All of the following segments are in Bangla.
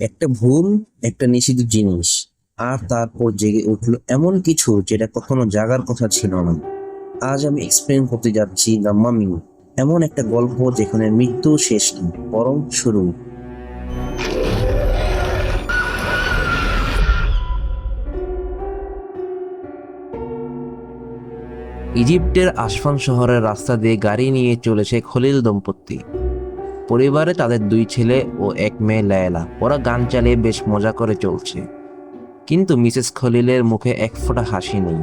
একটা ভুল, একটা নিষিদ্ধ জিনিস, আর তারপর জেগে উঠলো এমন কিছু যেটা কখনো জাগার কথা ছিল না। আজ আমি এক্সপ্লেন করতে যাচ্ছি দ্য মামি, এমন একটা গল্প যেখানে মৃত্যু শেষ না, বরং শুরু। ইজিপ্টের আসফান শহরের রাস্তা দিয়ে গাড়ি নিয়ে চলেছে খলিল দম্পতি। পরিবারে তাদের দুই ছেলে ও এক মেয়ে লায়লা। ওরা গান চালিয়ে বেশ মজা করে চলছে, কিন্তু মিসেস খলিলের মুখে এক ফোঁটা হাসি নেই।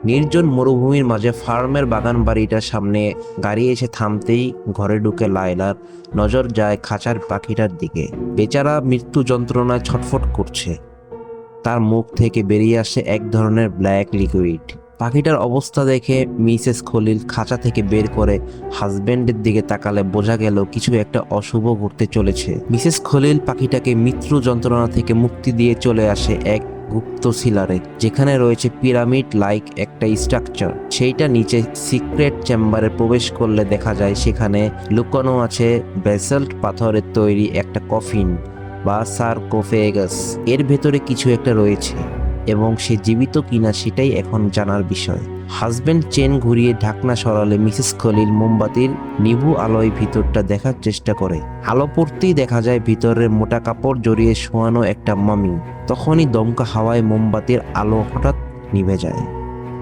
নির্জন মরুভূমির মাঝে ফার্মের বাগান বাড়িটার সামনে গাড়ি এসে থামতেই ঘরে ঢুকে লায়লার নজর যায় খাঁচার পাখিটার দিকে। বেচারা মৃত্যু যন্ত্রণায় ছটফট করছে। তার মুখ থেকে বেরিয়ে আসে এক ধরনের ব্ল্যাক লিকুইড। পাখিটার অবস্থা দেখে মিসেস খলিল খাঁচা থেকে বের করে হাজবেন্ডের দিকে তাকালে বোঝা গেল কিছু একটা অশুভ ঘটতে চলেছে। মিসেস খলিল পাখিটাকে মৃত্যু যন্ত্রণা থেকে মুক্তি দিয়ে চলে আসে এক গুপ্ত সিলারে, যেখানে রয়েছে পিরামিড লাইক একটা স্ট্রাকচার। সেইটা নিচে সিক্রেট চেম্বারে প্রবেশ করলে দেখা যায় সেখানে লুকানো আছে বেসাল্ট পাথরের তৈরি একটা কফিন বা সার্কোফেগাস। এর ভেতরে কিছু একটা রয়েছে এবং সে জীবিত কিনা সেটাই এখন জানার বিষয়। হাজবেন্ড চেন ঘুরিয়ে ঢাকনা সরালে মিসেস খলিল মোমবাতির নিভু আলোয় ভিতরটা দেখার চেষ্টা করে। আলো পড়তেই দেখা যায় ভিতরের মোটা কাপড় জড়িয়ে শোয়ানো একটা মামি। তখনই দমকা হাওয়ায় মোমবাতির আলো হঠাৎ নিভে যায়।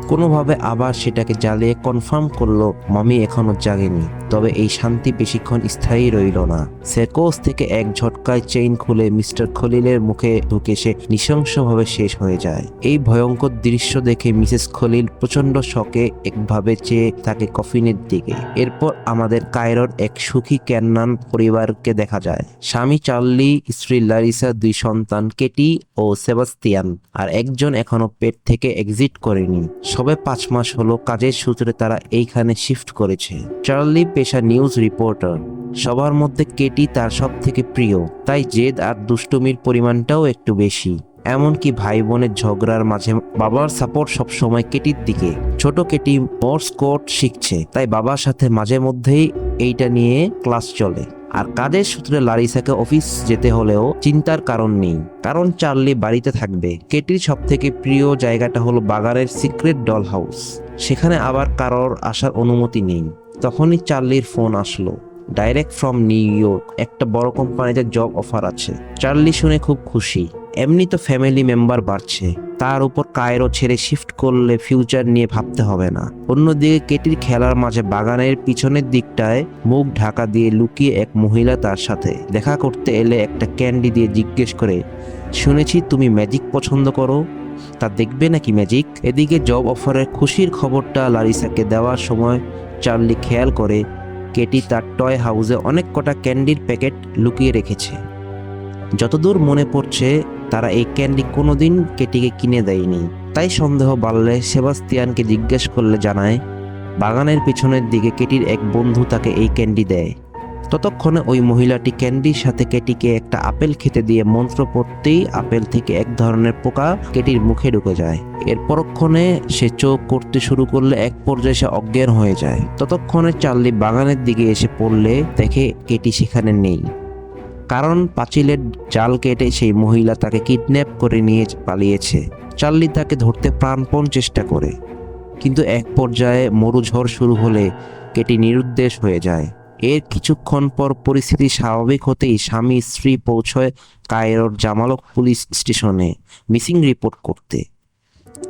কোনোভাবে আবার সেটাকে জ্বালিয়ে কনফার্ম করলো মামি এখনো জাগেনি। তবে এই শান্তি বেশিক্ষণ স্থায়ী রইল না। সেকোস থেকে এক ঝটকায় চেইন খুলে মিস্টার খলিলের মুখে ঢুকে সে নৃশংসভাবে শেষ হয়ে যায়। এই ভয়ঙ্কর দৃশ্য দেখে মিসেস খলিল প্রচন্ড শকে একভাবে চেয়ে থাকে কফিনের দিকে। এরপর আমাদের কায়রোর এক সুখী ক্যান্নান পরিবারকে দেখা যায়। স্বামী চার্লি, স্ত্রী লারিসা, দুই সন্তান কেটি ও সেবাস্তিয়ান, আর একজন এখনো পেট থেকে এক্সিট করেনি। সবে 5 মাস হলো কাজের সূত্রে তারা এইখানে শিফট করেছে। চার্লি পেশা নিউজ রিপোর্টার। সবার মধ্যে কেটি তার সব থেকে প্রিয়, তাই জেদ আর দুষ্টুমির পরিমাণটাও একটু বেশি। এমনকি ভাই বোনের ঝগড়ার মাঝে বাবার সাপোর্ট সবসময় কেটির দিকে। ছোট কেটি মোর্স কোড শিখছে, তাই বাবার সাথে মাঝে মধ্যেই এইটা নিয়ে ক্লাস চলে। আর কাজের সূত্রে লারিসাকে অফিস যেতে হলেও চিন্তার কারণ নেই, কারণ চার্লি বাড়িতে থাকবে। কেটির সব থেকে প্রিয় জায়গাটা হলো বাগানের সিক্রেট ডল হাউস। সেখানে আবার কারোর আসার অনুমতি নেই। তখনই চার্লির ফোন আসলো, ডাইরেক্ট ফ্রম নিউ ইয়র্ক। একটা বড় কোম্পানিতে জব অফার আছে। চার্লি শুনে খুব খুশি। এমনি তো ফ্যামিলি মেম্বার বাড়ছে, তার উপর কায়রো ছেড়ে শিফট করলে ফিউচার নিয়ে ভাবতে হবে না। অন্যদিকে কেটির খেলার মাঝে বাগানের পিছনের দিকটায় মুখ ঢাকা দিয়ে লুকিয়ে এক মহিলা তার সাথে দেখা করতে এলে একটা ক্যান্ডি দিয়ে জিজ্ঞেস করে, শুনেছি তুমি ম্যাজিক পছন্দ করো, তা দেখবে নাকি ম্যাজিক? এদিকে জব অফারের খুশির খবরটা লারিসাকে দেওয়ার সময় চার্লি খেয়াল করে কেটি তার টয় হাউসে অনেক কটা ক্যান্ডির প্যাকেট লুকিয়ে রেখেছে। যতদূর মনে পড়ছে তারা এই ক্যান্ডি কোনোদিন কেটিকে কিনে দেয়নি। তাই সন্দেহ বাড়লে সেবাস্তিয়ানকে জিজ্ঞেস করলে জানায় বাগানের পিছনের দিকে কেটির এক বন্ধু তাকে এই ক্যান্ডি দেয়। ততক্ষণে ওই মহিলাটি ক্যান্ডির সাথে কেটিকে একটা আপেল খেতে দিয়ে মন্ত্র পড়তেই আপেল থেকে এক ধরনের পোকা কেটির মুখে ঢুকে যায়। এর পরক্ষণে সে চোখ করতে শুরু করলে এক পর্যায়ে সে অজ্ঞান হয়ে যায়। ততক্ষণে চার্লি বাগানের দিকে এসে পড়লে দেখে কেটি সেখানে নেই, কারণ পাঁচিলের জাল কেটে সেই মহিলা তাকে কিডন্যাপ করে নিয়ে পালিয়েছে। চার্লি তাকে ধরতে প্রাণপণ চেষ্টা করে, কিন্তু এক পর্যায়ে মরুঝড় শুরু হলে কেটি নিরুদ্দেশ হয়ে যায়। এর কিছুক্ষণ পর পরিস্থিতি স্বাভাবিক হতেই স্বামী স্ত্রী পৌঁছয় কায়রোর জামালক পুলিশ স্টেশনে মিসিং রিপোর্ট করতে।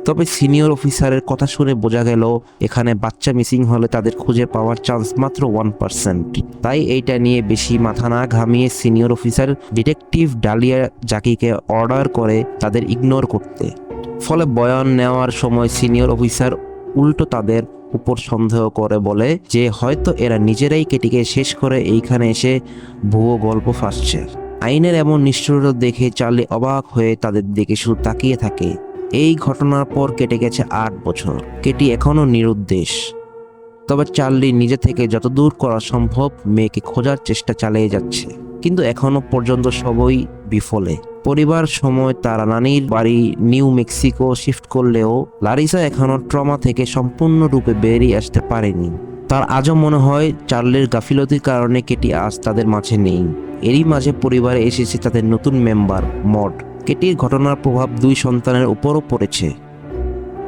তবে সিনিয়র অফিসারের কথা শুনে বোঝা গেল এখানে বাচ্চা মিসিং হলে তাদের খুঁজে পাওয়ার চান্স মাত্র 1%। তাই এইটা নিয়ে বেশি মাথা না ঘামিয়ে সিনিয়র অফিসার ডিটেকটিভ ডালিয়া জাকিকে অর্ডার করে তাদের ইগনোর করতে। ফলে বয়ান নেওয়ার সময় সিনিয়র অফিসার উল্টো তাদের উপর সন্দেহ করে বলে যে হয়তো এরা নিজেরাই কেটিকে শেষ করে এইখানে এসে ভুয়ো গল্প ফাঁসছে। আইনের এমন নিষ্ঠুরতা দেখে চার্লি অবাক হয়ে তাদের দিকে শুধু তাকিয়ে থাকে। এই ঘটনার পর কেটে গেছে 8 বছর। কেটি এখনো নিরুদ্দেশ। তবে চার্লি নিজে থেকে যতদূর করা সম্ভব মেয়েকে খোঁজার চেষ্টা চালিয়ে যাচ্ছে, কিন্তু এখনো পর্যন্ত সবই বিফলে। পরিবার সময় তারা নানির বাড়ি নিউ মেক্সিকো শিফট করলেও লারিসা এখনো ট্রমা থেকে সম্পূর্ণরূপে বেরিয়ে আসতে পারেনি। তার আজও মনে হয় চার্লির গাফিলতির কারণে কেটি আজ তাদের মাঝে নেই। এরই মাঝে পরিবারে এসেছে তাদের নতুন মেম্বার মড। কেটির ঘটনার প্রভাব দুই সন্তানের উপরও পড়েছে।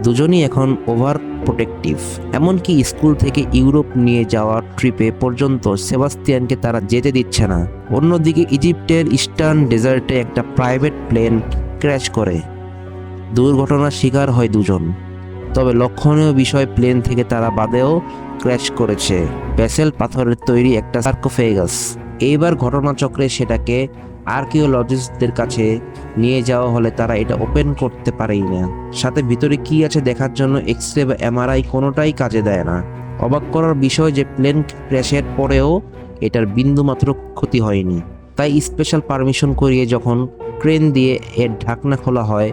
দুজনই এখন ওভার প্রোটেক্টিভ, এমনকি স্কুল থেকে ইউরোপ নিয়ে যাওয়া ট্রিপে পর্যন্ত সেবাস্তিয়ানকে তারা যেতে দিচ্ছে না। অন্যদিকে ইজিপ্টের ইস্টার্ন ডেজার্টে একটা প্রাইভেট প্লেন ক্র্যাশ করে দুর্ঘটনার শিকার হয় দুজন। তবে লক্ষণীয় বিষয়, প্লেন থেকে তারা বাদেও ক্র্যাশ করেছে ব্যাসেল্ট পাথরের তৈরি একটা সার্কোফেগাস। এইবার ঘটনাচক্রে সেটাকে আর্কিওলজিস্টদের কাছে নিয়ে যাওয়া হলে তারা এটা ওপেন করতে পারেই না। সাথে ভিতরে কি আছে দেখার জন্য এক্সরে বা এমআরআই কোনোটাই কাজে দেয় না। অবাক করার বিষয় যে প্লেন ক্র্যাশের পরেও এটার বিন্দুমাত্র ক্ষতি হয়নি। তাই স্পেশাল পারমিশন করিয়ে যখন ক্রেন দিয়ে এর ঢাকনা খোলা হয়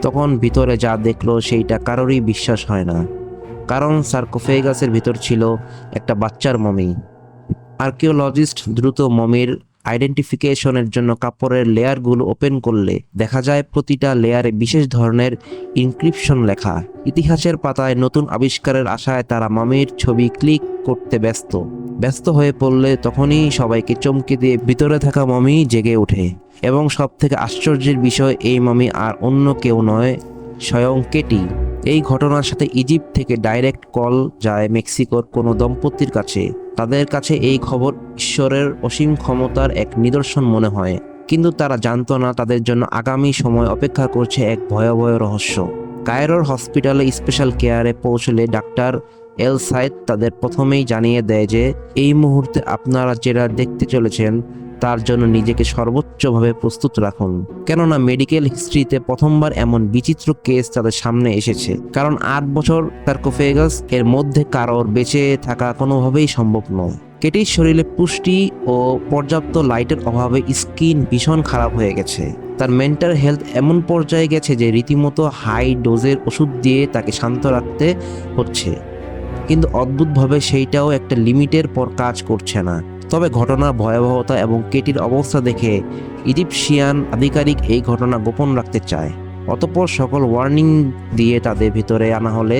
তখন ভিতরে যা দেখলো সেইটা কারোরই বিশ্বাস হয় না। কারণ সার্কোফেগাসের ভিতর ছিল একটা বাচ্চার মমি। আর্কিওলজিস্ট দ্রুত মমির আইডেন্টিফিকেশনের জন্য কাপড়ের লেয়ারগুলো ওপেন করলে দেখা যায় প্রতিটা লেয়ারে বিশেষ ধরনের ইনক্রিপশন লেখা। ইতিহাসের পাতায় নতুন আবিষ্কারের আশায় তারা মমির ছবি ক্লিক করতে ব্যস্ত হয়ে পড়লে তখনই সবাইকে চমকে দিয়ে ভিতরে থাকা মমি জেগে ওঠে। এবং সব থেকে আশ্চর্যের বিষয়, এই মমি আর অন্য কেউ নয়, স্বয়ং কেটি। এই ঘটনার সাথে ইজিপ্ট থেকে ডাইরেক্ট কল যায় মেক্সিকোর কোনো দম্পতির কাছে। তাদের কাছে এই খবর ঈশ্বরের অসীম ক্ষমতার এক নিদর্শন মনে হয়, কিন্তু তারা জানতো না তাদের জন্য আগামী সময় অপেক্ষা করছে এক ভয়াবহ রহস্য। কায়রোর হসপিটালে স্পেশাল কেয়ারে পৌঁছলে ডাক্তার এল সাইদ তাদের প্রথমেই জানিয়ে দেয় যে এই মুহূর্তে আপনারা যেটা দেখতে চলেছেন তার জন্য নিজেকে সর্বোচ্চভাবে প্রস্তুত রাখুন। কেননা মেডিকেল হিস্ট্রিতে প্রথমবার এমন বিচিত্র কেস তাদের সামনে এসেছে। কারণ 8 বছর সার্কোফেগাস এর মধ্যে কারোর বেঁচে থাকা কোনোভাবেই সম্ভব নয়। কেটির শরীরে পুষ্টি ও পর্যাপ্ত লাইটের অভাবে স্কিন ভীষণ খারাপ হয়ে গেছে। তার মেন্টাল হেলথ এমন পর্যায়ে গেছে যে রীতিমতো হাই ডোজের ওষুধ দিয়ে তাকে শান্ত রাখতে হচ্ছে। কিন্তু অদ্ভুতভাবে সেইটাও একটা লিমিটের পর কাজ করছে না। তবে ঘটনার ভয়াবহতা এবং কেটির অবস্থা দেখে ইজিপশিয়ান আধিকারিক এই ঘটনা গোপন রাখতে চায়। অতঃপর সকল ওয়ার্নিং দিয়ে তাদের ভিতরে আনা হলে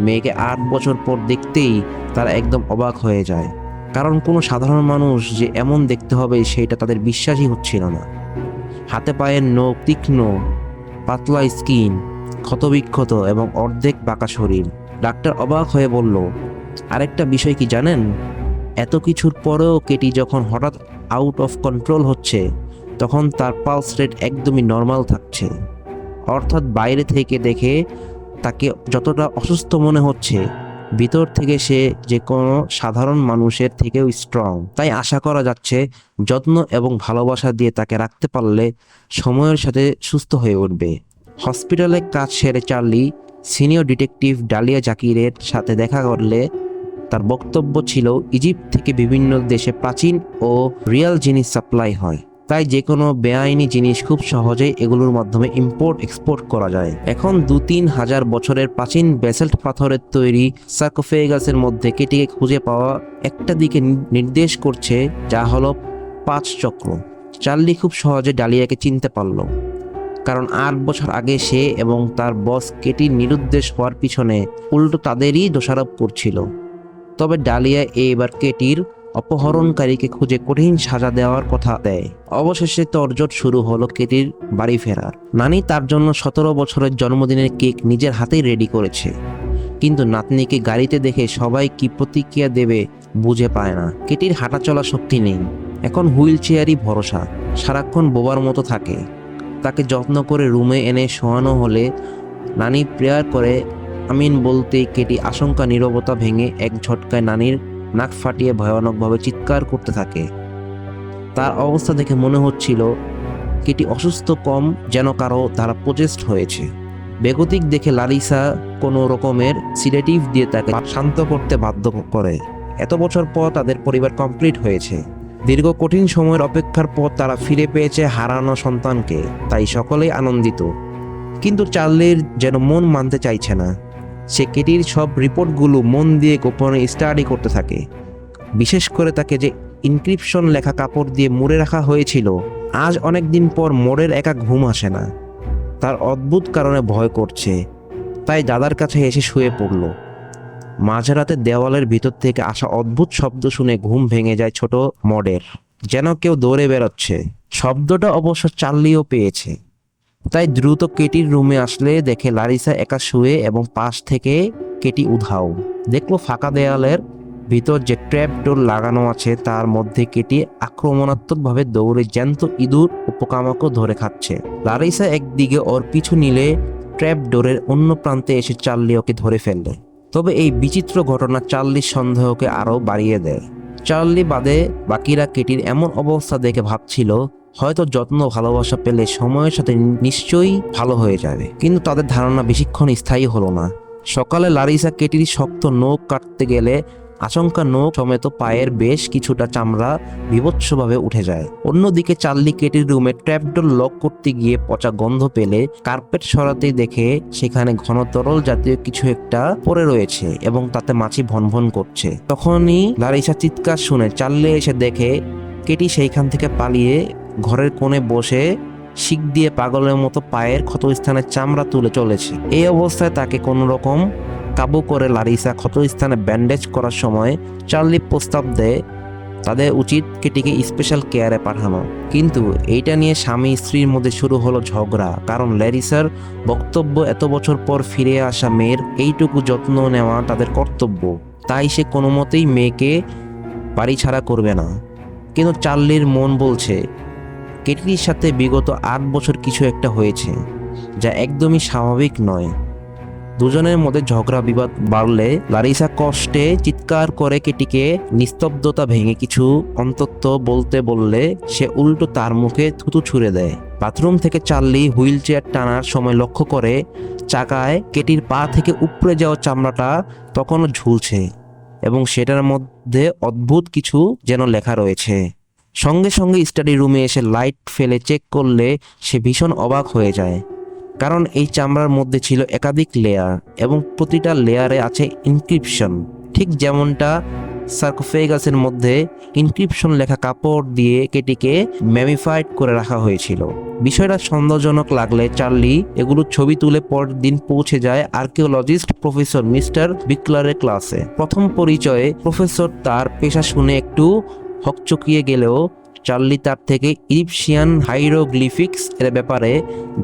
মেয়েকে 8 বছর পর দেখতেই তারা একদম অবাক হয়ে যায়। কারণ কোনো সাধারণ মানুষ যে এমন দেখতে হবে সেটা তাদের বিশ্বাসই হচ্ছিল না। হাতে পায়ের নখ তীক্ষ্ণ, পাতলা স্কিন, ক্ষতবিক্ষত এবং অর্ধেক বাঁকা শরীর। ডাক্তার অবাক হয়ে বলল, আরেকটা বিষয় কি জানেন? এত কিছুর পরেও কেটি যখন হঠাৎ আউট অফ কন্ট্রোল হচ্ছে তখন তার পালস রেট একদমই নর্মাল থাকছে। অর্থাৎ বাইরে থেকে দেখে তাকে যতটা অসুস্থ মনে হচ্ছে, ভিতর থেকে সে যে কোনো সাধারণ মানুষের থেকেও স্ট্রং। তাই আশা করা যাচ্ছে যত্ন এবং ভালোবাসা দিয়ে তাকে রাখতে পারলে সময়ের সাথে সুস্থ হয়ে উঠবে। হসপিটালে কাজ সেরে চার্লি সিনিয়র ডিটেকটিভ ডালিয়া জাকিরের সাথে দেখা করলে তার বক্তব্য ছিল ইজিপ্ট থেকে বিভিন্ন দেশে প্রাচীন ও রিয়াল জিনিস সাপ্লাই হয়। তাই যে কোনো বেআইনি জিনিস খুব সহজেই এগুলোর মাধ্যমে ইম্পোর্ট এক্সপোর্ট করা যায়। এখন 2-3 হাজার বছরের প্রাচীন ব্যাসেল্ট পাথরের তৈরি সার্কোফেগাসের মধ্যে কেটিকে খুঁজে পাওয়া একটা দিকে নির্দেশ করছে, যা হলো 5 চক্র। চার্লি খুব সহজে ডালিয়াকে চিনতে পারল, কারণ 8 বছর আগে সে এবং তার বস কেটির নিরুদ্দেশ হওয়ার পিছনে উল্টো তাদেরই দোষারোপ করছিল। তবে ডালিয়া এবার কেটির অপহরণকারীকে খুঁজে কঠিন সাজা দেওয়ার কথা দেয়। অবশেষে তরজট শুরু হলো কেটির বাড়ি ফেরার। নানি তার জন্য 17 বছরের জন্মদিনের কেক নিজের হাতেই রেডি করেছে, কিন্তু নাতনিকে গাড়িতে দেখে সবাই কি প্রতিক্রিয়া দেবে বুঝে পায় না। কেটির হাঁটা চলা শক্তি নেই, এখন হুইল চেয়ারই ভরসা। সারাক্ষণ বোবার মতো থাকে। তাকে যত্ন করে রুমে এনে শোয়ানো হলে নানি প্রেয়ার করে আমিন বলতেই কেটি আশঙ্কা নীরবতা ভেঙে এক ঝটকায় নানির নাক ফাটিয়ে ভয়ানকভাবে চিৎকার করতে থাকে। তার অবস্থা দেখে মনে হচ্ছিল কেটি অসুস্থ কম যেন কারো দ্বারা প্রচেষ্ট হয়েছে। বেগতিক দেখে লারিসা কোনো রকমের সিডেটিভ দিয়ে তাকে শান্ত করতে বাধ্য করে। এত বছর পর তাদের পরিবার কমপ্লিট হয়েছে। দীর্ঘ কঠিন সময়ের অপেক্ষার পর তারা ফিরে পেয়েছে হারানো সন্তানকে। তাই সকলেই আনন্দিত, কিন্তু চার্লির যেন মন মানতে চাইছে না। সে কেটির সব রিপোর্টগুলো মন দিয়ে গোপনে স্টাডি করতে থাকে। বিশেষ করে তাকে যে ইনক্রিপশন লেখা কাপড় দিয়ে মুড়ে রাখা হয়েছিল। আজ অনেক দিন পর মোড়ের একা ঘুম আসে না। তার অদ্ভুত কারণে ভয় করছে, তাই দাদার কাছে এসে শুয়ে পড়ল। মাঝরাতে দেওয়ালের ভিতর থেকে আসা অদ্ভুত শব্দ শুনে ঘুম ভেঙে যায় ছোট মডের। যেন কেউ দৌড়ে বেরোচ্ছে। শব্দটা অবশ্য চার্লিও পেয়েছে। তাই দ্রুত কেটির রুমে আসলে দেখে লারিসা একা শুয়ে এবং পাশ থেকে কেটি উধাও। দেখলো ফাঁকা দেয়ালের ভিতর যে ট্র্যাপ ডোর লাগানো আছে তার মধ্যে কেটি আক্রমণাত্মকভাবে দৌড়ে জ্যান্ত ইঁদুর ও পোকামাকড় ধরে খাচ্ছে। লারিসা একদিকে ওর পিছু নিলে ট্র্যাপ ডোরের অন্য প্রান্তে এসে চার্লি ওকে ধরে ফেললে। তবে এই বিচিত্র ঘটনা চার্লির সন্দেহকে আরও বাড়িয়ে দেয়। চার্লি বাদে বাকিরা কেটির এমন অবস্থা দেখে ভাবছিল হয়তো যত্ন ভালোবাসা পেলে সময়ের সাথে নিশ্চয়ই ভালো হয়ে যাবে, কিন্তু তাদের ধারণা বেশিক্ষণ স্থায়ী হলো না। সকালে লারিসা কেটির শক্ত নখ কাটতে গেলে আচমকা নখ সমেত পায়ের বেশ কিছুটা চামড়া বিভৎসভাবে উঠে যায়। অন্যদিকে চার্লি কেটির রুমে ট্র্যাপডোর লক করতে গিয়ে পচা গন্ধ পেলে কার্পেট সরাতে দেখে সেখানে ঘন তরল জাতীয় কিছু একটা পড়ে রয়েছে এবং তাতে মাছি ভনভন করছে। তখনই লারিসা চিৎকার শুনে চার্লি এসে দেখে কেটি সেইখান থেকে পালিয়ে ঘরের কোণে বসে শিক দিয়ে পাগলের মতো পায়ের ক্ষতস্থানের চামড়া তুলে চলেছে। এই অবস্থায় তাকে কোনো রকম কাবু করে লারিসা ক্ষতস্থানে ব্যান্ডেজ করার সময় চার্লি প্রস্তাব দেয় তাদের উচিত কেটিকে স্পেশাল কেয়ারে পাঠানো। কিন্তু এইটা নিয়ে স্বামী স্ত্রীর মধ্যে শুরু হলো ঝগড়া, কারণ লারিসার বক্তব্য এত বছর পর ফিরে আসা মেয়ের এইটুকু যত্ন নেওয়া তাদের কর্তব্য, তাই সে কোনো মতেই মেয়েকে বাড়ি ছাড়া করবে না। কিন্তু চার্লির মন বলছে কেটির সাথে বিগত 8 বছর কিছু একটা হয়েছে যা একদমই স্বাভাবিক নয়। দুজনের মধ্যে ঝগড়া বিবাদ বাড়লে লারিসা কষ্টে চিৎকার করে কেটিকে নিস্তব্ধতা ভেঙে কিছু অন্তত বলতে বললে সে উল্টো তার মুখে থুতু ছুঁড়ে দেয়। বাথরুম থেকে চার্লি হুইল চেয়ার টানার সময় লক্ষ্য করে চাকায় কেটির পা থেকে উপড়ে যাওয়া চামড়াটা তখনও ঝুলছে এবং সেটার মধ্যে অদ্ভুত কিছু যেন লেখা রয়েছে। সঙ্গে সঙ্গে স্টাডি রুমে এসে লাইট ফেলে চেক করলে সে ভীষণ অবাক হয়ে যায়, কারণ এই চামড়ার মধ্যে ছিল একাধিক লেয়ার এবং প্রতিটা লেয়ারে আছে ইনক্রিপশন, ঠিক যেমনটা সার্কোফেগাসের মধ্যে ইনক্রিপশন লেখা কাপড় দিয়ে কেটিকে ম্যামিফাইড করে রাখা হয়েছিল। বিষয়টা সন্দেহজনক লাগলে চার্লি এগুলো ছবি তুলে পরের দিন পৌঁছে যায় আর্কিওলজিস্ট প্রফেসর মিস্টার বিকলারের ক্লাসে। প্রথম পরিচয়ে প্রফেসর তার পেশা শুনে একটু হকচকিয়ে গেলেও চার্লি তার থেকে ইজিপশিয়ান হাইরোগ্লিফিক্স এর ব্যাপারে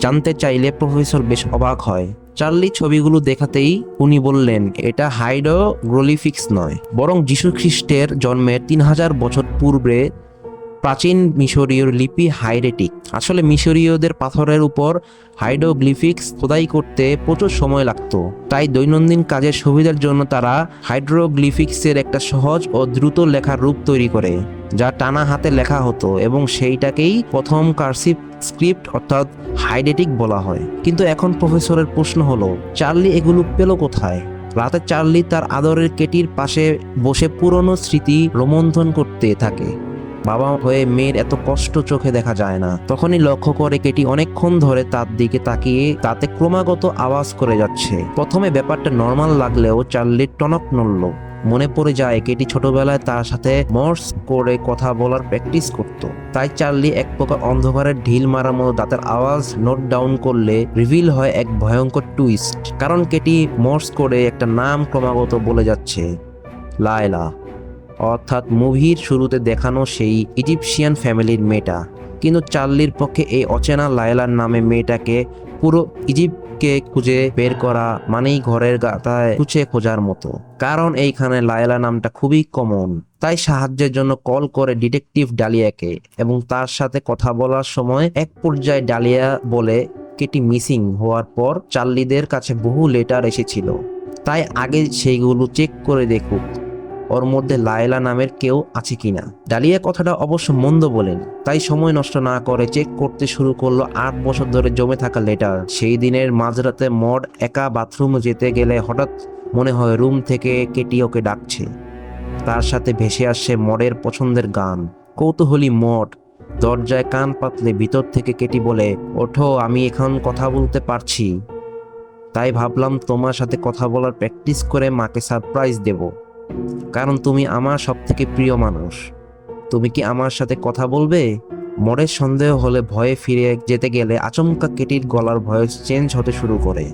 জানতে চাইলে প্রফেসর বেশ অবাক হয়। চার্লি ছবিগুলো দেখাতেই উনি বললেন এটা হাইরোগ্লিফিক্স নয়, বরং যীশু খ্রিস্টের জন্মের 3000 বছর পূর্বে প্রাচীন মিশরীয় লিপি হাইরেটিক। আসলে মিশরীয়দের পাথরের উপর হাইড্রোগ্লিফিক্স খোদাই করতে প্রচুর সময় লাগতো, তাই দৈনন্দিন কাজের সুবিধার জন্য তারা হাইড্রোগ্লিফিক্সের একটা সহজ ও দ্রুত লেখার রূপ তৈরি করে যা টানা হাতে লেখা হতো এবং সেইটাকেই প্রথম কার্সিভ স্ক্রিপ্ট অর্থাৎ হাইডেটিক বলা হয়। কিন্তু এখন প্রফেসরের প্রশ্ন হলো চার্লি এগুলো পেল কোথায়? রাতে চার্লি তার আদরের কেটির পাশে বসে পুরনো স্মৃতি রোমন্থন করতে থাকে। বাবা হয়ে মেয়ের এত কষ্ট চোখে দেখা যায় না। তখনই লক্ষ্য করে কেটি অনেকক্ষণ ধরে তার দিকে তাকিয়ে তাতে ক্রমাগত আওয়াজ করে যাচ্ছে। প্রথমে ব্যাপারটা নর্মাল লাগলেও চার্লির টনক নড়ল। মনে পড়ে যায় কেটি ছোটবেলায় তার সাথে মর্স করে কথা বলার প্র্যাকটিস করত। তাই চার্লি এক প্রকার অন্ধকারের ঢিল মারার মতো দাঁতের আওয়াজ নোট ডাউন করলে রিভিল হয় এক ভয়ঙ্কর টুইস্ট, কারণ কেটি মর্স করে একটা নাম ক্রমাগত বলে যাচ্ছে, লায়লা, অর্থাৎ মুভির শুরুতে দেখানো সেই ইজিপশিয়ান ফ্যামিলির মেয়েটা। কিন্তু চার্লির পক্ষে এই অচেনা লায়লার নামে মেয়েটাকে পুরো ইজিপ্টকে খুঁজে বের করা মানেই ঘরের গাথায় খুঁজে খোঁজার মতো, কারণ এইখানে লায়লা নামটা খুবই কমন। তাই সাহায্যের জন্য কল করে ডিটেকটিভ ডালিয়াকে এবং তার সাথে কথা বলার সময় এক পর্যায়ে ডালিয়া বলে কেটি মিসিং হওয়ার পর চার্লিদের কাছে বহু লেটার এসেছিল, তাই আগে সেইগুলো চেক করে দেখুক ওর মধ্যে লায়লা নামের কেউ আছে কিনা। ডালিয়া কথাটা অবশ্য মন্দ বলেন, তাই সময় নষ্ট না করে চেক করতে শুরু করলো 8 বছর ধরে জমে থাকা লেটার। সেই দিনের মাঝরাতে মড একা বাথরুমে যেতে গেলে হঠাৎ মনে হয় রুম থেকে কেটি ওকে ডাকছে। তার সাথে ভেসে আসছে মডের পছন্দের গান। কৌতূহলী মড দরজায় কান পাতলে ভিতর থেকে কেটি বলে, ওঠো, আমি এখন কথা বলতে পারছি, তাই ভাবলাম তোমার সাথে কথা বলার প্র্যাকটিস করে মাকে সারপ্রাইজ দেব, কারণ তুমি আমার সব থেকে প্রিয় মানুষ। তুমি কি আমার সাথে কথা বলবে? মডের সন্দেহ হলে ভয়ে ফিরে যেতে গেলে আচমকা কেটির গলার ভয়েস চেঞ্জ হতে শুরু করে।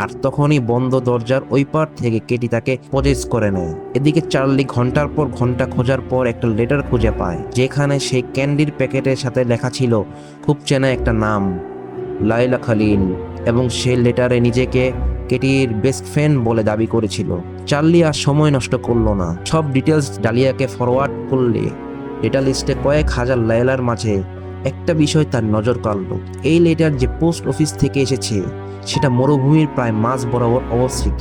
আর তখনই বন্ধ দরজার ওই পার থেকে কেটি তাকে পজেস করে নেয়। এদিকে চার্লি ঘন্টার পর ঘন্টা খোঁজার পর একটা লেটার খুঁজে পায়, যেখানে সেই ক্যান্ডির প্যাকেটের সাথে লেখা ছিল খুব চেনা একটা নাম, লাইলা খালিল, এবং সেই লেটারে নিজেকে কেটির বেস্ট ফ্রেন্ড বলে দাবি করেছিল। চার্লি আর সময় নষ্ট করলো না, সব ডিটেলস ডালিয়াকে ফরওয়ার্ড করলে ডেটা লিস্টে কয়েক হাজার লাইলার মাঝে একটা বিষয় তার নজর কাড়ল। এই লেটার যে পোস্ট অফিস থেকে এসেছে সেটা মরুভূমির প্রায় মাঝ বরাবর অবস্থিত।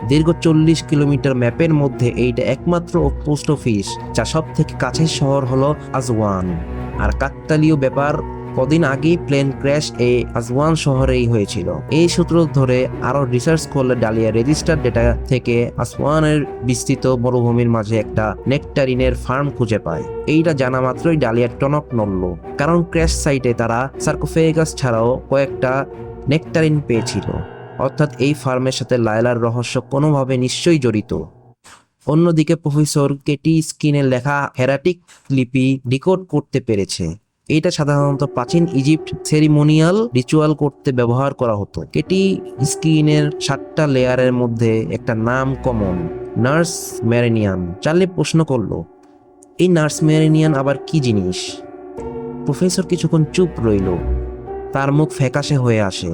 দীর্ঘ 40 কিলোমিটার ম্যাপের মধ্যে এইটা একমাত্র পোস্ট অফিস, যা সব থেকে কাছের শহর হলো আজওয়ান। আর কাকতালীয় ব্যাপার, কদিন আগেই প্লেন ক্র্যাশ এই আজওয়ান শহরেই হয়েছিল। এই সূত্র ধরে আরো রিসার্চ করলে ডালিয়া রেজিস্টার ডেটা থেকে আসওয়ানের বিস্তৃত মরুভূমির মাঝে একটা নেকটারিনের ফার্ম খুঁজে পায়। এইটা জানা মাত্রই ডালিয়ার টনক নড়ল, কারণ ক্র্যাশ সাইটে তারা সার্কোফেগাস ছাড়াও কয়েকটা নেকটারিন পেয়েছিল। অর্থাৎ এই ফার্মের সাথে লায়লার রহস্য কোনোভাবে নিশ্চয়ই জড়িত। অন্যদিকে প্রফেসর কেটি স্কিনে লেখা হেরাটিক লিপি ডিকোড করতে পেরেছে। এটা সাধারণত প্রাচীন ইজিপ্ট সেরিমোনিয়াল রিচুয়াল করতে ব্যবহার করা হতো। কেটি স্কিনের 7টা লেয়ারের মধ্যে একটা নাম কমন, নার্স মেরিনিয়ান। চার্লি প্রশ্ন করলো, এই নার্স মেরিনিয়ান আবার কি জিনিস? প্রফেসর কিছুক্ষণ চুপ রইল, তার মুখ ফ্যাকাশে হয়ে আসে।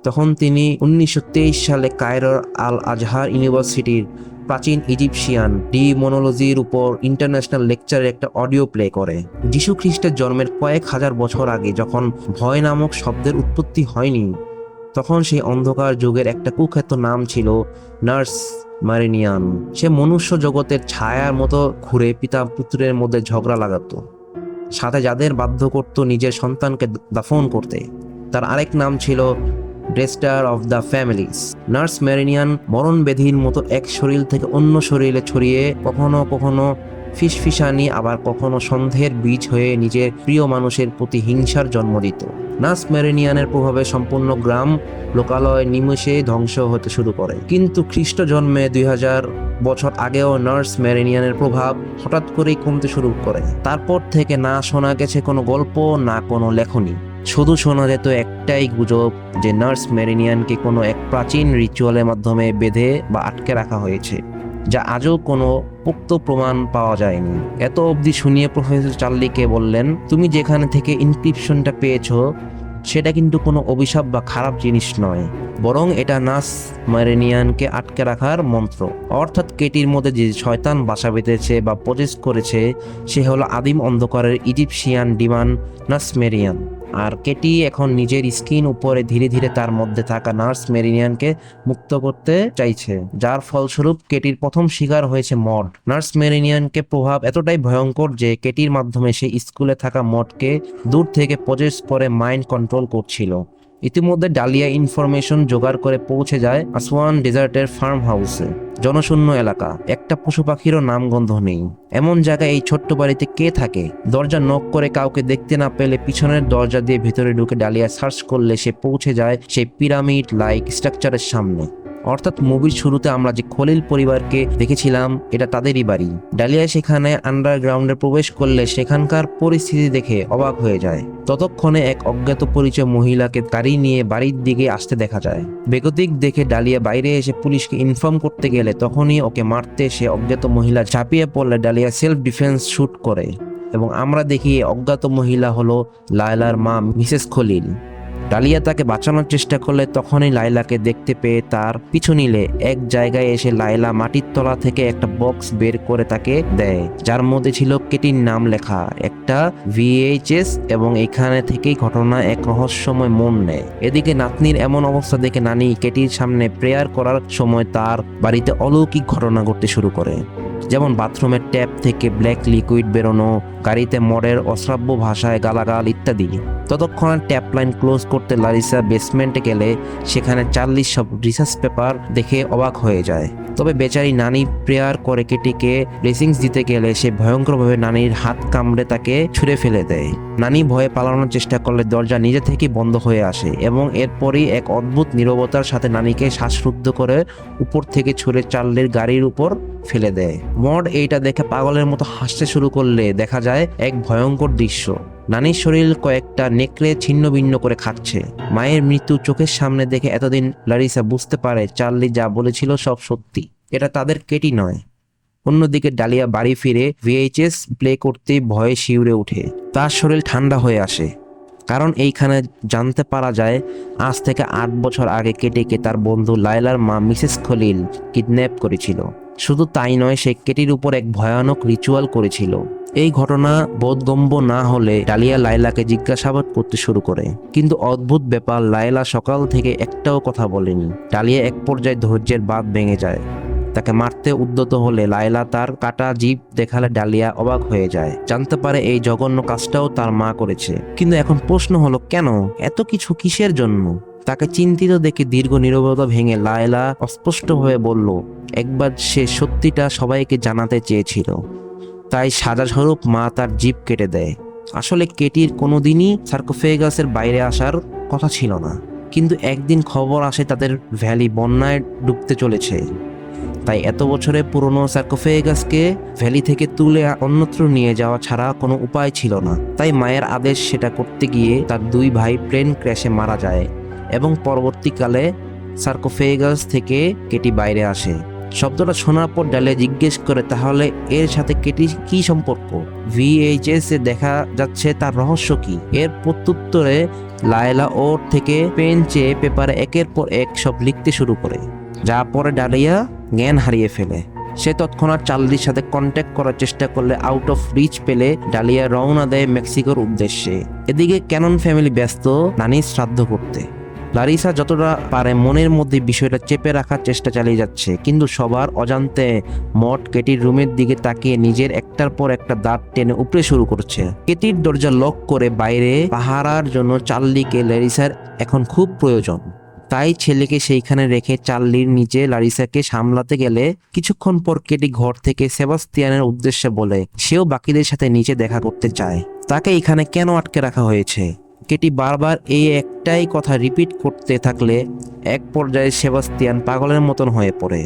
তখন তিনি 1923 সালে কায়রোর আল আজহার ইউনিভার্সিটির প্রাচীন ইজিপশিয়ান ডিমোনোলজির উপর ইন্টারন্যাশনাল লেকচারের একটা অডিও প্লে করে। যীশু খ্রিস্টের জন্মের কয়েক হাজার বছর আগে যখন ভয় নামক শব্দের উৎপত্তি হয়নি, তখন সেই অন্ধকার যুগের একটা কুখ্যাত নাম ছিল নার্স মেরিনিয়ান। সে মনুষ্য জগতের ছায়ার মতো ঘুরে পিতা পুত্রের মধ্যে ঝগড়া লাগাতো, সাথে যাদের বাধ্য করত নিজের সন্তানকে দাফন করতে। তার আরেক নাম ছিল ড্রেস্টার অফ দ্য ফ্যামিলিজ। নার্স মেরিনিয়ান মরণ ব্যাধির মতো এক শরীর থেকে অন্য শরীরে ছড়িয়ে কখনো কখনো ফিসফিসানি, আবার কখনো সন্দেহের বীজ হয়ে নিজের প্রিয় মানুষের প্রতি হিংসার জন্ম দিত। নার্স মেরিনিয়ানের প্রভাবে সম্পূর্ণ গ্রাম লোকালয় নিমেষে ধ্বংস হতে শুরু করে। কিন্তু খ্রিস্ট জন্মে 2000 বছর আগেও নার্স মেরিনিয়ানের প্রভাব হঠাৎ করেই কমতে শুরু করে। তারপর থেকে না শোনা গেছে কোনো গল্প, না কোনো লেখনী। শুধু শোনা যেত একটাই গুজব যে নার্স মেরিনিয়ানকে কোনো এক প্রাচীন রিচুয়ালের মাধ্যমে বেঁধে বা আটকে রাখা হয়েছে, যা আজও কোনো পোক্ত প্রমাণ পাওয়া যায়নি। এত অবধি শুনিয়ে প্রফেসর চার্লিকে বললেন, তুমি যেখানে থেকে ইনক্রিপশনটা পেয়েছো সেটা কিন্তু কোনো অভিশাপ বা খারাপ জিনিস নয়, বরং এটা নার্স মেরিনিয়ানকে আটকে রাখার মন্ত্র। অর্থাৎ কেটির মধ্যে যে শয়তান বাসা বেঁধেছে বা পজেস করেছে সে হলো আদিম অন্ধকারের ইজিপশিয়ান ডিমান নার্স মেরিনিয়ান। আর কেটি এখন নিজের স্কিন উপরে ধীরে ধীরে তার মধ্যে থাকা নার্স মেরিনিয়ানকে মুক্ত করতে চাইছে, যার ফলস্বরূপ কেটির প্রথম শিকার হয়েছে মড। নার্স মেরিনিয়ানকে প্রভাব এতটাই ভয়ঙ্কর যে কেটির মাধ্যমে সেই স্কুলে থাকা মডকে দূর থেকে পজেস করে মাইন্ড কন্ট্রোল করছিল। ইতিমধ্যে ডালিয়া ইনফরমেশন জোগাড় করে পৌঁছে যায় আসওয়ান ডেজার্টের ফার্ম হাউসে। জনশূন্য এলাকা, একটা পশু পাখিরও নামগন্ধ নেই। এমন জায়গায় এই ছোট্ট বাড়িতে কে থাকে? দরজা নক করে কাউকে দেখতে না পেলে পিছনের দরজা দিয়ে ভেতরে ঢুকে ডালিয়া সার্চ করলে সে পৌঁছে যায় সেই পিরামিড লাইক স্ট্রাকচারের সামনে। অর্থাৎ মুভির শুরুতে আমরা যে খলিল পরিবারকে দেখেছিলাম এটা তাদেরই বাড়ি। ডালিয়া সেখানে আন্ডারগ্রাউন্ডে প্রবেশ করলে সেখানকার পরিস্থিতি দেখে অবাক হয়ে যায়। ততক্ষণে এক অজ্ঞাত পরিচয় মহিলাকে গাড়ি নিয়ে বাড়ির দিকে আসতে দেখা যায়। বেগতিক দেখে ডালিয়া বাইরে এসে পুলিশকে ইনফর্ম করতে গেলে তখনই ওকে মারতে সে অজ্ঞাত মহিলা ঝাঁপিয়ে পড়লে ডালিয়া সেলফ ডিফেন্স শুট করে এবং আমরা দেখি অজ্ঞাত মহিলা হলো লায়লার মা মিসেস খলিল। ডালিয়া তাকে বাঁচানোর চেষ্টা করলে তখনই লায়লাকে দেখতে পেয়ে তার পিছু নিলে এক জায়গায় এসে লায়লা মাটির তলা থেকে একটা বক্স বের করে তাকে দেয়, যার মধ্যে ছিল কেটির নাম লেখা, একটা VHS, এবং এখানে থেকেই ঘটনা এক রহস্যময় মোড় নেয়। এদিকে নাতনির এমন অবস্থা দেখে নানি কেটির সামনে প্রেয়ার করার সময় তার বাড়িতে অলৌকিক ঘটনা ঘটতে শুরু করে, যেমন বাথরুমের ট্যাপ থেকে ব্ল্যাক লিকুইড বেরোনো, গাড়িতে মডের অশ্রাব্য ভাষায় গালাগাল ইত্যাদি। ততক্ষণে ট্যাপ লাইন ক্লোজ করতে লারিসা বেসমেন্টে গেলে সেখানে চার্লির সব রিসার্চ পেপার দেখে অবাক হয়ে যায়। তবে বেচারি নানি প্রেয়ার করে কেটিকে ব্লেসিংস দিতে গেলে সে ভয়ঙ্করভাবে নানির হাত কামড়ে তাকে ছুঁড়ে ফেলে দেয়। নানি ভয়ে পালানোর চেষ্টা করলে দরজা নিজে থেকেই বন্ধ হয়ে আসে এবং এরপরই এক অদ্ভুত নীরবতার সাথে নানিকে শ্বাসরুদ্ধ করে উপর থেকে ছুঁড়ে চার্লির গাড়ির উপর ফেলে দেয়। মড এইটা দেখে পাগলের মতো হাসতে শুরু করলে দেখা যায় এক ভয়ঙ্কর দৃশ্য। নানির শরীর কয়েকটা নেকড়ে ছিন্ন ভিন্ন করে খাচ্ছে। মায়ের মৃত্যু চোখের সামনে দেখে এতদিন লারিসা বুঝতে পারে চার্লি যা বলেছিল সব সত্যি, এটা তাদের কেটি নয়। অন্যদিকে ডালিয়া বাড়ি ফিরে ভিএইচএস প্লে করতে ভয়ে শিউরে ওঠে। তার শরীর ঠান্ডা হয়ে আসে, কারণ এইখানে জানতে পারা যায় আজ থেকে 8 বছর আগে কেটিকে তার বন্ধু লায়লার মা মিসেস খলিল কিডন্যাপ করেছিল। শুধু তাই নয়, সে কেটির উপর এক ভয়ানক রিচুয়াল করেছিল। এই ঘটনা বোধগম্য না হলে ডালিয়া লায়লাকে জিজ্ঞাসাবাদ করতে শুরু করে, কিন্তু অদ্ভুত ব্যাপার, লায়লা সকাল থেকে একটাও কথা বলেনি। ডালিয়া এক পর্যায়ে ধৈর্যের বাঁধ ভেঙে যায়। তাকে মারতে উদ্যত হলে লায়লা তার কাটা জিভ দেখালে ডালিয়া অবাক হয়ে যায়, জানতে পারে এই জঘন্য কাজটাও তার মা করেছে। কিন্তু এখন প্রশ্ন হলো, কেন এত কিছু, কিসের জন্য? তাকে চিন্তিত দেখে দীর্ঘ নীরবতা ভেঙে লায়লা অস্পষ্টভাবে বলল, একবার সে সত্যিটা সবাইকে জানাতে চেয়েছিল, তাই সাজাস্বরূপ মা তার জিভ কেটে দেয়। আসলে কেটির কোনোদিনই সার্কোফেগাসের বাইরে আসার কথা ছিল না, কিন্তু একদিন খবর আসে তাদের ভ্যালি বন্যায় ডুবতে চলেছে। তাই এত বছরে পুরনো সার্কোফেগাসকে ভ্যালি থেকে তুলে অন্যত্র নিয়ে যাওয়া ছাড়া কোনো উপায় ছিল না। তাই মায়ের আদেশ সেটা করতে গিয়ে তার 2 ভাই প্লেন ক্র্যাশে মারা যায় এবং পরবর্তীকালে সার্কোফেগাস থেকে কেটি বাইরে আসে। শব্দটা শোনার পর ডালিয়া জিজ্ঞেস করে, তাহলে এর সাথে কেটির কি সম্পর্ক? ভিএইচএস এ দেখা যাচ্ছে তার রহস্য কি? এর প্রত্যুত্তরে লায়লা ওর থেকে পেন চেয়ে পেপারে একের পর এক সব লিখতে শুরু করে, যা পরে ডালিয়া জ্ঞান হারিয়ে ফেলে। সে তৎক্ষণাৎ চার্লির সাথে কন্ট্যাক্ট করার চেষ্টা করলে আউট অফ রিচ পেলে ডালিয়া রওনা দেয় মেক্সিকোর উদ্দেশ্যে। এদিকে ক্যানন ফ্যামিলি ব্যস্ত নানির শ্রাদ্ধ করতে। লারিসা যতটা পারে মনের মধ্যে বিষয়টা চেপে রাখার চেষ্টা চালিয়ে যাচ্ছে, কিন্তু সবার অজান্তে মট কেটির রুমের দিকে তাকিয়ে নিজের একটার পর একটা দাঁত টেনে উপড়ে শুরু করছে। কেটির দরজা লক করে বাইরে পাহারার জন্য চার্লিকে লারিসার এখন খুব প্রয়োজন। তাই ছেলেকে সেইখানে রেখে চার্লির নিচে লারিসাকে সামলাতে গেলে কিছুক্ষণ পর কেটি ঘর থেকে সেবাস্তিয়ানের উদ্দেশ্যে বলে সেও বাকিদের সাথে নিচে দেখা করতে চায়। তাকে এখানে কেন আটকে রাখা হয়েছে? কেটি বারবার এই একটাই কথা রিপিট করতে থাকলে এক পর্যায়ে সেবাস্তিয়ান পাগলের মতন হয়ে পড়ে।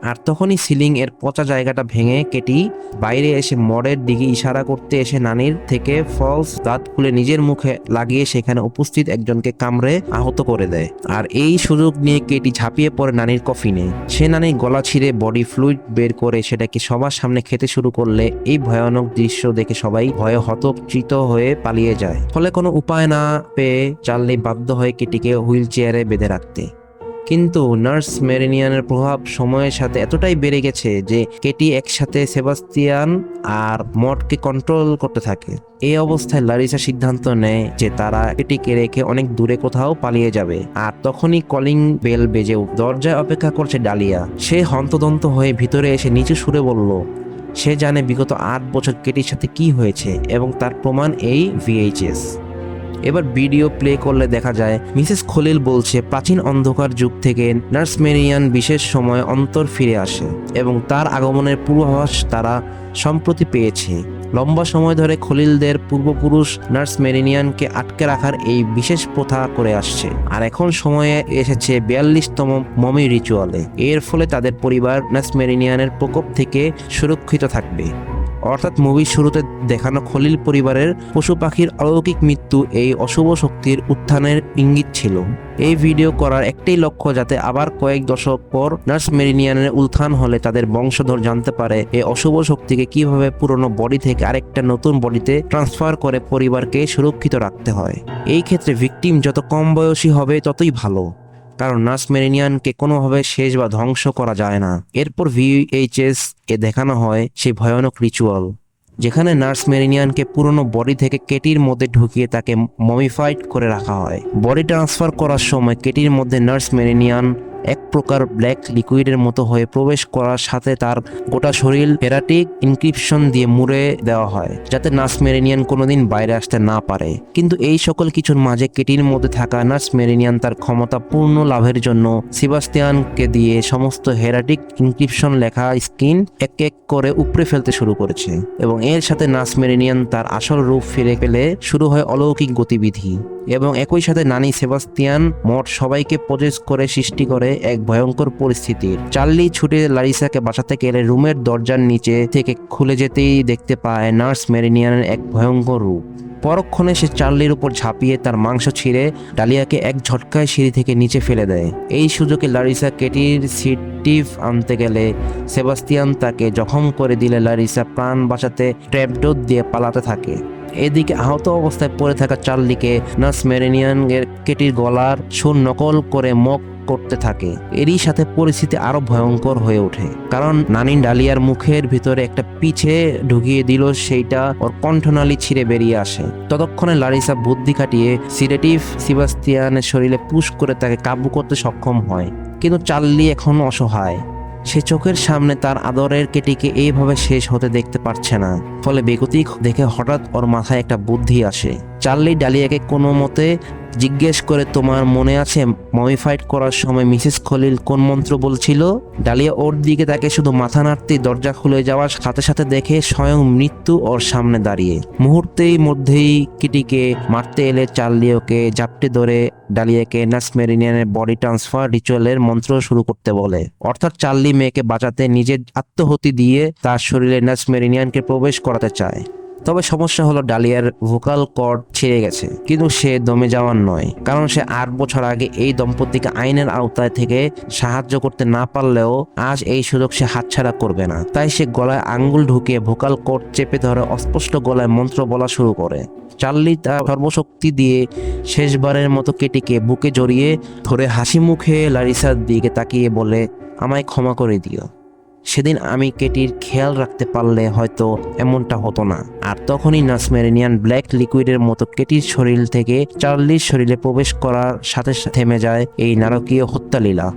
আর তখনই সিলিং এর পচা জায়গাটা ভেঙে কেটি বাইরে এসে মডের দিকে ইশারা করতে এসে নানির থেকে ফলস দাঁত খুলে নিজের মুখে লাগিয়ে সেখানে উপস্থিত একজনকে কামড়ে আহত করে দেয়। আর এই সুযোগ নিয়ে কেটি ঝাঁপিয়ে পড়ে নানির কফিনে। সে নানির গলা ছিঁড়ে বডি ফ্লুইড বের করে সেটাকে সবার সামনে খেতে শুরু করলে এই ভয়ানক দৃশ্য দেখে সবাই ভয়ে হতচিত হয়ে পালিয়ে যায়। ফলে কোনো উপায় না পেয়ে চার্লি বাধ্য হয়ে কেটিকে হুইল চেয়ারে বেঁধে রাখতে। কিন্তু নার্স মেরিনিয়ানের প্রভাব সময়ের সাথে এতটাই বেড়ে গেছে যে কেটি একসাথে সেবাস্তিয়ান আর মটকে কন্ট্রোল করতে থাকে। এই অবস্থায় লারিসা সিদ্ধান্ত নেয় যে তারা কেটিকে রেখে অনেক দূরে কোথাও পালিয়ে যাবে। আর তখনই কলিং বেল বেজে দরজায় অপেক্ষা করছে ডালিয়া। সে হন্তদন্ত হয়ে ভিতরে এসে নিচু সুরে বলল সে জানে বিগত 8 বছর কেটির সাথে কি হয়েছে এবং তার প্রমাণ এই ভিএইচএস। এবার ভিডিও প্লে করলে দেখা যায় মিসেস খলিল বলছে প্রাচীন অন্ধকার যুগ থেকে নার্স মেরিয়ান বিশেষ সময় অন্তর ফিরে আসে এবং তার আগমনের পূর্বাভাস তারা সম্প্রতি পেয়েছে। লম্বা সময় ধরে খলিলদের পূর্বপুরুষ নার্স মেরিনিয়ানকে আটকে রাখার এই বিশেষ প্রথা করে আসছে, আর এখন সময়ে এসেছে 42তম মমি রিচুয়ালে। এর ফলে তাদের পরিবার নার্স মেরিনিয়ানের প্রকোপ থেকে সুরক্ষিত থাকবে। অর্থাৎ মুভির শুরুতে দেখানো খলিল পরিবারের পশু পাখির অলৌকিক মৃত্যু এই অশুভ শক্তির উত্থানের ইঙ্গিত ছিল। এই ভিডিও করার একটাই লক্ষ্য, যাতে আবার কয়েক দশক পর নার্স মেরিনিয়ানের উত্থান হলে তাদের বংশধর জানতে পারে এই অশুভ শক্তিকে কিভাবে পুরনো বডি থেকে আরেকটা নতুন বডিতে ট্রান্সফার করে পরিবারকে সুরক্ষিত রাখতে হয়। এই ক্ষেত্রে ভিকটিম যত কম বয়সী হবে ততই ভালো, কারণ নার্স মেরিনিয়ানকে কোনোভাবে শেষ বা ধ্বংস করা যায় না। এরপর ভিএইচএস এ দেখানো হয় সেই ভয়ানক রিচুয়াল, যেখানে নার্স মেরিনিয়ানকে পুরনো বডি থেকে কেটির মধ্যে ঢুকিয়ে তাকে মমিফাইড করে রাখা হয়। বডি ট্রান্সফার করার সময় কেটির মধ্যে নার্স মেরিনিয়ান এক প্রকার ব্ল্যাক লিকুইডের মতো হয়ে প্রবেশ করার সাথে তার গোটা শরীর হেরাটিক ইনক্রিপশন দিয়ে মুড়ে দেওয়া হয়, যাতে নার্স মেরিনিয়ান কোনোদিন বাইরে আসতে না পারে। কিন্তু এই সকল কিছুর মাঝে কেটির মধ্যে থাকা নার্স মেরিনিয়ান তার ক্ষমতা পূর্ণ লাভের জন্য সেবাস্তিয়ানকে দিয়ে সমস্ত হেরাটিক ইনক্রিপশন লেখা স্ক্রিন এক এক করে উপড়ে ফেলতে শুরু করেছে এবং এর সাথে নার্স মেরিনিয়ান তার আসল রূপ ফিরে পেলে শুরু হয় অলৌকিক গতিবিধি। এবং একই সাথে নানি সেবাস্তিয়ান মোট সবাইকে পজেস করে সৃষ্টি করে এক ভয়ঙ্কর পরিস্থিতির। চার্লি ছুটে লারিসাকে বাঁচাতে গেলে রুমের দরজার নিচে থেকে খুলে যেতেই দেখতে পায় নার্স মেরিনিয়ানের এক ভয়ঙ্কর রূপ। পরক্ষণে সে চার্লির উপর ঝাঁপিয়ে তার মাংস ছিঁড়ে ডালিয়াকে এক ঝটকায় সিঁড়ি থেকে নিচে ফেলে দেয়। এই সুযোগে লারিসা কেটির সিটিভ আনতে গেলে সেবাস্তিয়ান তাকে জখম করে দিলে লারিসা প্রাণ বাঁচাতে ট্র্যাপডোর দিয়ে পালাতে থাকে। এদিকে আহত অবস্থায় পড়ে থাকা চার্লিকে নার্স মেরিনিয়ান এর কেটির গলার সুর নকল করে মক করতে থাকে। এরই সাথে পরিস্থিতি আরো ভয়ঙ্কর হয়ে ওঠে, কারণ নানি ডালিয়ার মুখের ভিতরে একটা পিছে ঢুকিয়ে দিল, সেইটা ওর কণ্ঠনালী ছিঁড়ে বেরিয়ে আসে। ততক্ষণে লারিসা বুদ্ধি খাটিয়ে সিডেটিভ সেবাস্তিয়ানের শরীরে পুশ করে তাকে কাবু করতে সক্ষম হয়, কিন্তু চার্লি এখন অসহায়। সে চোখের সামনে তার আদরের কেটিকে এইভাবে শেষ হতে দেখতে পারছে না। ফলে বেগতিক দেখে হঠাৎ ওর মাথায় একটা বুদ্ধি আসে। চার্লি ডালিয়াকে কোনো মতে জিজ্ঞেস করে, তোমার মনে আছে মমিফাইড করার সময় মিসেস খলিল কোন মন্ত্র বলছিল? ডালিয়া ওর দিকে তাকে শুধু মাথা নাড়তেই দরজা খুলে যাওয়ার সাথে সাথে দেখে স্বয়ং মৃত্যু ওর সামনে দাঁড়িয়ে। মুহূর্তেই মধ্যেই কিটিকে মারতে এলে চার্লি ওকে জাপটে ধরে ডালিয়াকে নার্স মেরিনিয়ানের বডি ট্রান্সফার রিচুয়ালের মন্ত্র শুরু করতে বলে। অর্থাৎ চার্লি মেয়েকে বাঁচাতে নিজের আত্মহতি দিয়ে তার শরীরে নার্স মেরিনিয়ানকে প্রবেশ করাতে চায়। তবে সমস্যা হলো ডালিয়ার ভোকাল কর্ড ছিঁড়ে গেছে, কিন্তু সে দমে যাওয়ার নয়, কারণ সে 8 বছর আগে এই দম্পতিকে আইনের আওতায় থেকে সাহায্য করতে না পারলেও আজ এই সুযোগ সে হাতছাড়া করবে না। তাই সে গলায় আঙ্গুল ঢুকিয়ে ভোকাল কর্ড চেপে ধরে অস্পষ্ট গলায় মন্ত্র বলা শুরু করে। চার্লি তার সর্বশক্তি দিয়ে শেষবারের মতো কেটিকে বুকে জড়িয়ে ধরে হাসি মুখে লারিসার দিকে তাকিয়ে বলে, আমায় ক্ষমা করে দিও। সেদিন আমি কেটির খেয়াল রাখতে পারলে হয়তো এমনটা হতো না। আর তখনই নার্স মেরিনিয়ান ব্ল্যাক লিকুইডের মতো কেটির শরীর থেকে চার্লির শরীরে প্রবেশ করার সাথে সাথে থেমে যায় এই নারকীয় হত্যালীলা।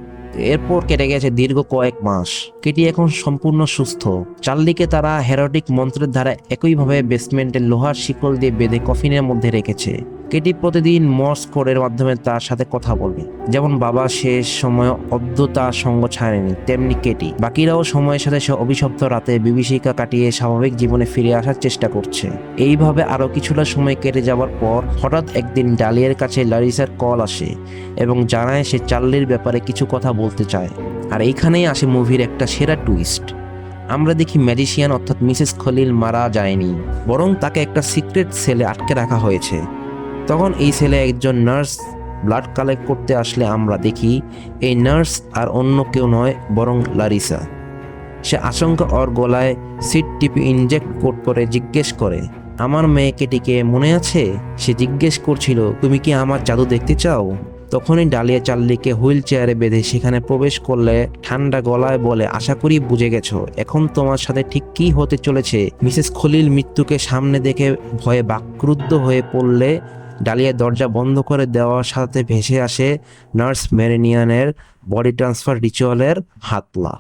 এরপর কেটে গেছে দীর্ঘ কয়েক মাস। কেটি এখন সম্পূর্ণ সুস্থ। চার্লিকে তারা হেরোটিক মন্ত্রের দ্বারা একইভাবে বেসমেন্টের লোহার শিকল দিয়ে বেঁধে কফিনের মধ্যে রেখেছে। কেটি প্রতিদিন মর্স কোডের মাধ্যমে তার সাথে কথা বলবে। যেমন বাবা শেষ সময় অদ্য তার সঙ্গ ছাড়েনি, তেমনি কেটি বাকিরাও সময়ের সাথে সে অভিশপ্ত রাতে বিভীষিকা কাটিয়ে স্বাভাবিক জীবনে ফিরে আসার চেষ্টা করছে। এইভাবে আরো কিছুটা সময় কেটে যাওয়ার পর হঠাৎ একদিন ডালিয়ার কাছে লারিসার কল আসে এবং জানায় সে চার্লির ব্যাপারে কিছু কথা বলতে চায়। আর এইখানেই আসে মুভির একটা সেরা টুইস্ট। আমরা দেখি ম্যাজিশিয়ান অর্থাৎ মিসেস খলিল মারা যায়নি, বরং তাকে একটা সিক্রেট সেলে আটকে রাখা হয়েছে। তখন এই ছেলে একজন নার্স ব্লাড কালেক্ট করতে আসলে আমরা দেখি এই নার্স আর অন্য কেউ নয় বরং লারিসা। সে আচমকা ওর গলায় সিট টিপে ইনজেক্ট করে জিজ্ঞেস করে, আমার মেয়ে কেটিকে মনে আছে? সে জিজ্ঞেস করছিল, তুমি কি আমার জাদু দেখতে চাও? তখনই ডালিয়া চার্লিকে হুইল চেয়ারে বেঁধে সেখানে প্রবেশ করলে ঠান্ডা গলায় বলে, আশা করি বুঝে গেছো এখন তোমার সাথে ঠিক কি হতে চলেছে। মিসেস খলিল মৃত্যুকে সামনে দেখে ভয়ে বাকরুদ্ধ হয়ে পড়লে ডালিয়া দরজা বন্ধ করে দেওয়ার সাথে ভেসে আসে নার্স মেরিনিয়ানের বডি ট্রান্সফার রিচুয়ালের হাতলা।